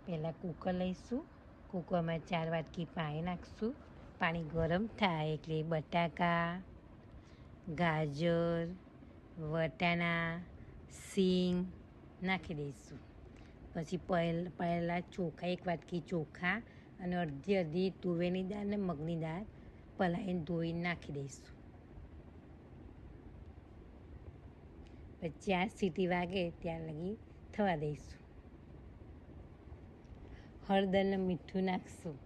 પહેલાં કૂકર લઈશું. કૂકરમાં 4 વાટકી પાણી નાખીશું. પાણી ગરમ થાય એટલે બટાકા, ગાજર, વટાણા, સિંગ નાખી દઈશું. પછી પહેલાં ચોખા 1 વાટકી ચોખા અને અડધી તુવેરની દાળ અને મગની દાળ પલાળીને ધોઈને નાખી દઈશું. પછી 4 સીટી વાગે ત્યાં લગી થવા દઈશું. હળદર અને મીઠું નાખશું.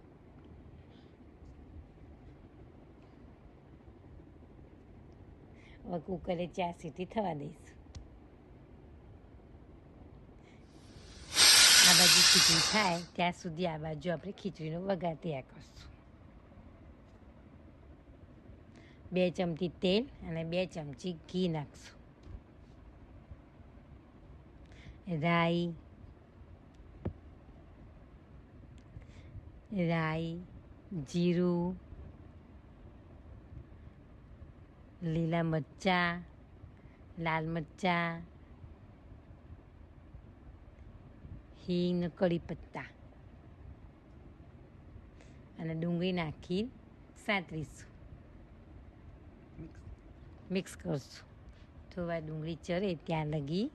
હવે કુકરે 4 સીટી થવા દઈશું. આ બાજુ ખીચડી થાય ત્યાં સુધી આ બાજુ આપણે ખીચડીનો વઘાર તૈયાર કરશું. 2 ચમચી તેલ અને 2 ચમચી ઘી નાખશું. રાઈ, જીરું, લીલા મરચાં, લાલ મરચાં, હિંગ, કળી પત્તા અને ડુંગળી નાખી સાતરીશું. મિક્સ કરશું. થોડા ડુંગળી ચરે ત્યાં લગી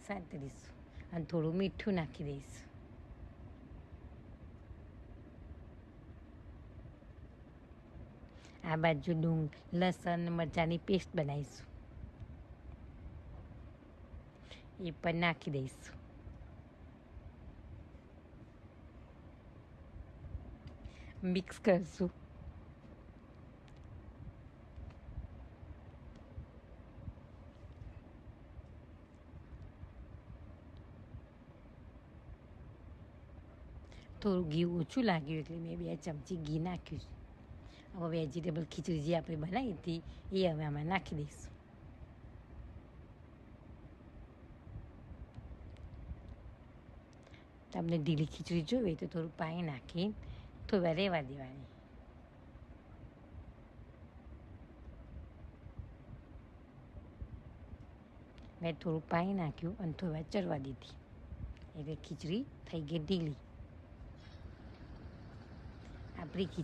સાતરીશું અને થોડું મીઠું નાખી દઈશું. આ બાજુ લસણ મરચાંની પેસ્ટ બનાવીશું, એ પણ નાખી દઈશું. મિક્સ કરશું. થોડું ઘી ઓછું લાગ્યું એટલે મેં 2 ચમચી ઘી નાખ્યું છે. હવે વેજીટેબલ ખીચડી જે આપણે બનાવી હતી એ હવે આમાં નાખી દઈશું. તમને ઢીલી ખીચડી જોઈએ તો થોડું પાણી નાખી થોડા રહેવા દેવાની. મેં થોડું પાણી નાખ્યું અને થોડા ચડવા દીધી એટલે ખીચડી થઈ ગઈ ઢીલી. આપણી